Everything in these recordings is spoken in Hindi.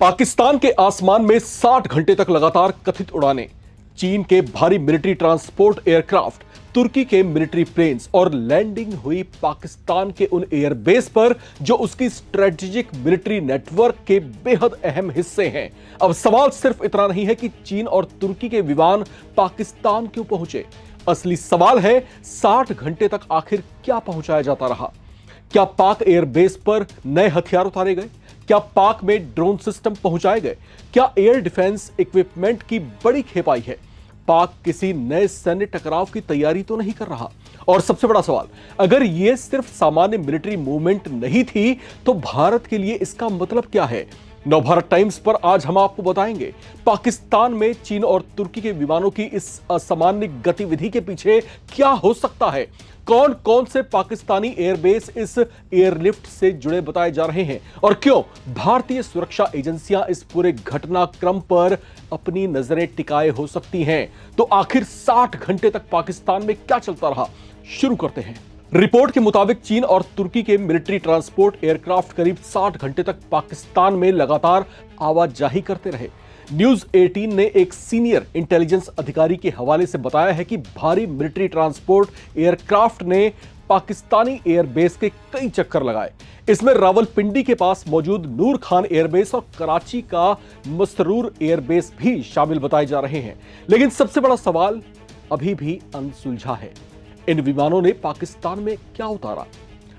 पाकिस्तान के आसमान में 60 घंटे तक लगातार कथित उड़ानें, चीन के भारी मिलिट्री ट्रांसपोर्ट एयरक्राफ्ट, तुर्की के मिलिट्री प्लेन्स और लैंडिंग हुई पाकिस्तान के उन एयरबेस पर जो उसकी स्ट्रेटेजिक मिलिट्री नेटवर्क के बेहद अहम हिस्से हैं। अब सवाल सिर्फ इतना नहीं है कि चीन और तुर्की के विमान पाकिस्तान क्यों पहुंचे। असली सवाल है 60 घंटे तक आखिर क्या पहुंचाया जाता रहा। क्या पाक एयरबेस पर नए हथियार उतारे गए? क्या पाक में ड्रोन सिस्टम पहुंचाए गए? क्या एयर डिफेंस इक्विपमेंट की बड़ी खेप आई है? पाक किसी नए सैन्य टकराव की तैयारी तो नहीं कर रहा? और सबसे बड़ा सवाल, अगर यह सिर्फ सामान्य मिलिट्री मूवमेंट नहीं थी तो भारत के लिए इसका मतलब क्या है? नवभारत टाइम्स पर आज हम आपको बताएंगे पाकिस्तान में चीन और तुर्की के विमानों की इस असामान्य गतिविधि के पीछे क्या हो सकता है। कौन कौन से पाकिस्तानी एयरबेस इस एयरलिफ्ट से जुड़े बताए जा रहे हैं और क्यों भारतीय सुरक्षा एजेंसियां इस पूरे घटनाक्रम पर अपनी नजरें टिकाए हो सकती हैं। तो आखिर 60 घंटे तक पाकिस्तान में क्या चलता रहा, शुरू करते हैं। रिपोर्ट के मुताबिक चीन और तुर्की के मिलिट्री ट्रांसपोर्ट एयरक्राफ्ट करीब 60 घंटे तक पाकिस्तान में लगातार आवाजाही करते रहे। न्यूज 18 ने एक सीनियर इंटेलिजेंस अधिकारी के हवाले से बताया है कि भारी मिलिट्री ट्रांसपोर्ट एयरक्राफ्ट ने पाकिस्तानी एयरबेस के कई चक्कर लगाए। इसमें रावलपिंडी के पास मौजूद नूर खान एयरबेस और कराची का मसरूर एयरबेस भी शामिल बताए जा रहे हैं। लेकिन सबसे बड़ा सवाल अभी भी अनसुलझा है, इन विमानों ने पाकिस्तान में क्या उतारा।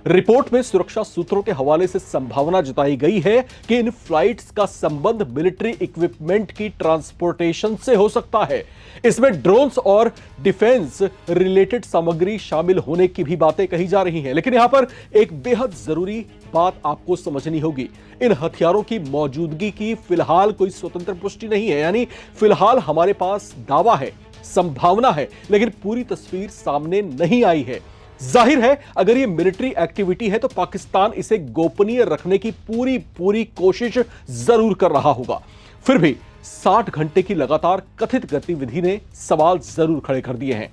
रिपोर्ट में सुरक्षा सूत्रों के हवाले से संभावना जताई गई है कि इन फ्लाइट्स का संबंध मिलिट्री इक्विपमेंट की ट्रांसपोर्टेशन से हो सकता है। इसमें ड्रोन्स और डिफेंस रिलेटेड सामग्री शामिल होने की भी बातें कही जा रही हैं। लेकिन यहां पर एक बेहद जरूरी बात आपको समझनी होगी, इन हथियारों की मौजूदगी की फिलहाल कोई स्वतंत्र पुष्टि नहीं है। यानी फिलहाल हमारे पास दावा है, संभावना है, लेकिन पूरी तस्वीर सामने नहीं आई है। जाहिर है अगर यह मिलिट्री एक्टिविटी है तो पाकिस्तान इसे गोपनीय रखने की पूरी कोशिश जरूर कर रहा होगा। फिर भी 60 घंटे की लगातार कथित गतिविधि ने सवाल जरूर खड़े कर दिए हैं,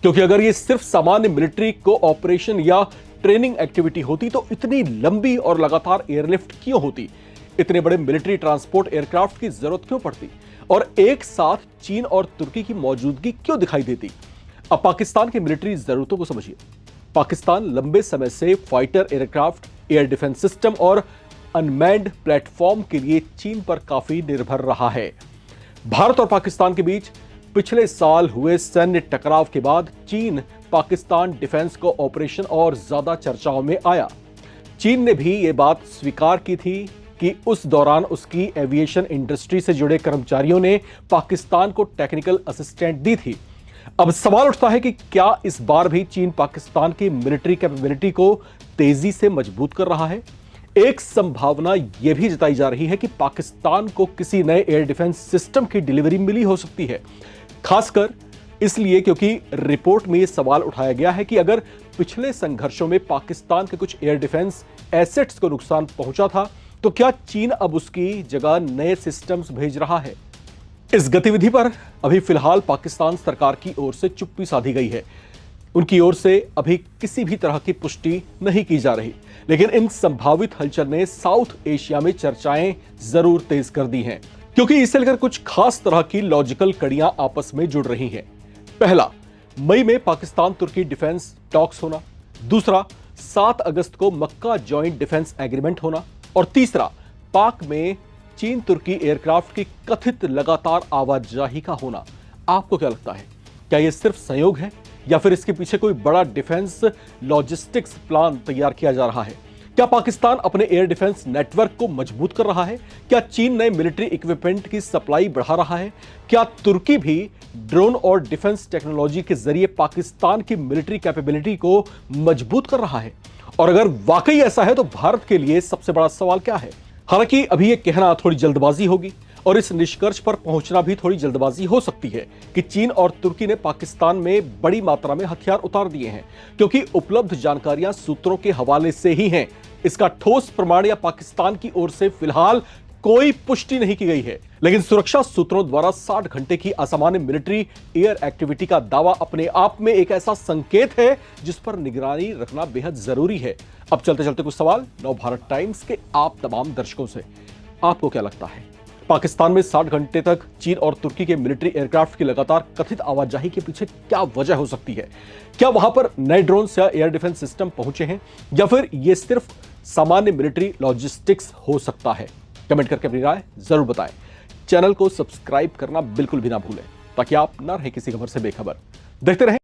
क्योंकि अगर यह सिर्फ सामान्य मिलिट्री कोऑपरेशन या ट्रेनिंग एक्टिविटी होती तो इतनी लंबी और लगातार एयरलिफ्ट क्यों होती? इतने बड़े मिलिट्री ट्रांसपोर्ट एयरक्राफ्ट की जरूरत क्यों पड़ती और एक साथ चीन और तुर्की की मौजूदगी क्यों दिखाई देती? अब पाकिस्तान की मिलिट्री जरूरतों को समझिए। पाकिस्तान लंबे समय से fighter aircraft, air defence system और अनमैन्ड प्लेटफॉर्म के लिए चीन पर काफी निर्भर रहा है। भारत और पाकिस्तान के बीच पिछले साल हुए सैन्य टकराव के बाद चीन पाकिस्तान डिफेंस कोऑपरेशन और ज्यादा चर्चाओं में आया। चीन ने भी यह बात स्वीकार की थी कि उस दौरान उसकी एविएशन इंडस्ट्री से जुड़े कर्मचारियों ने पाकिस्तान को टेक्निकल असिस्टेंट दी थी। अब सवाल उठता है कि क्या इस बार भी चीन पाकिस्तान की मिलिट्री कैपेबिलिटी को तेजी से मजबूत कर रहा है? एक संभावना यह भी जताई जा रही है कि पाकिस्तान को किसी नए एयर डिफेंस सिस्टम की डिलीवरी मिली हो सकती है, खासकर इसलिए क्योंकि रिपोर्ट में यह सवाल उठाया गया है कि अगर पिछले संघर्षों में पाकिस्तान के कुछ एयर डिफेंस एसेट्स को नुकसान पहुंचा था तो क्या चीन अब उसकी जगह नए सिस्टम्स भेज रहा है? इस गतिविधि पर अभी फिलहाल पाकिस्तान सरकार की ओर से चुप्पी साधी गई है। उनकी ओर से अभी किसी भी तरह की पुष्टि नहीं की जा रही, लेकिन इन संभावित हलचल ने साउथ एशिया में चर्चाएं जरूर तेज कर दी हैं, क्योंकि इसे लेकर कुछ खास तरह की लॉजिकल कड़ियां आपस में जुड़ रही हैं। पहला, मई में पाकिस्तान तुर्की डिफेंस टॉक्स होना। दूसरा, 7 अगस्त को मक्का जॉइंट डिफेंस एग्रीमेंट होना। और तीसरा, पाक में चीन तुर्की एयरक्राफ्ट की कथित लगातार आवाजाही का होना। आपको क्या लगता है, क्या यह सिर्फ संयोग है या फिर इसके पीछे कोई बड़ा डिफेंस लॉजिस्टिक्स प्लान तैयार किया जा रहा है? क्या पाकिस्तान अपने एयर डिफेंस नेटवर्क को मजबूत कर रहा है? क्या चीन नए मिलिट्री इक्विपमेंट की सप्लाई बढ़ा रहा है? क्या तुर्की भी ड्रोन और डिफेंस टेक्नोलॉजी के जरिए पाकिस्तान की मिलिट्री कैपेबिलिटी को मजबूत कर रहा है? और अगर वाकई ऐसा है तो भारत के लिए सबसे बड़ा सवाल क्या है? हालांकि अभी यह कहना थोड़ी जल्दबाजी होगी और इस निष्कर्ष पर पहुंचना भी थोड़ी जल्दबाजी हो सकती है कि चीन और तुर्की ने पाकिस्तान में बड़ी मात्रा में हथियार उतार दिए हैं, क्योंकि उपलब्ध जानकारियां सूत्रों के हवाले से ही हैं। इसका ठोस प्रमाण या पाकिस्तान की ओर से फिलहाल कोई पुष्टि नहीं की गई है, लेकिन सुरक्षा सूत्रों द्वारा 60 घंटे की असामान्य मिलिट्री एयर एक्टिविटी का दावा अपने आप में एक ऐसा संकेत है जिस पर निगरानी रखना बेहद जरूरी है। अब चलते चलते कुछ सवाल नवभारत टाइम्स के आप तमाम दर्शकों से। आपको क्या लगता है? पाकिस्तान में 60 घंटे तक चीन और तुर्की के मिलिट्री एयरक्राफ्ट की लगातार कथित आवाजाही के पीछे क्या वजह हो सकती है? क्या वहां पर नए ड्रोन्स या एयर डिफेंस सिस्टम पहुंचे हैं, या फिर यह सिर्फ सामान्य मिलिट्री लॉजिस्टिक्स हो सकता है? कमेंट करके अपनी राय जरूर बताएं। चैनल को सब्सक्राइब करना बिल्कुल भी ना भूलें ताकि आप ना रहे किसी खबर से बेखबर। देखते रहें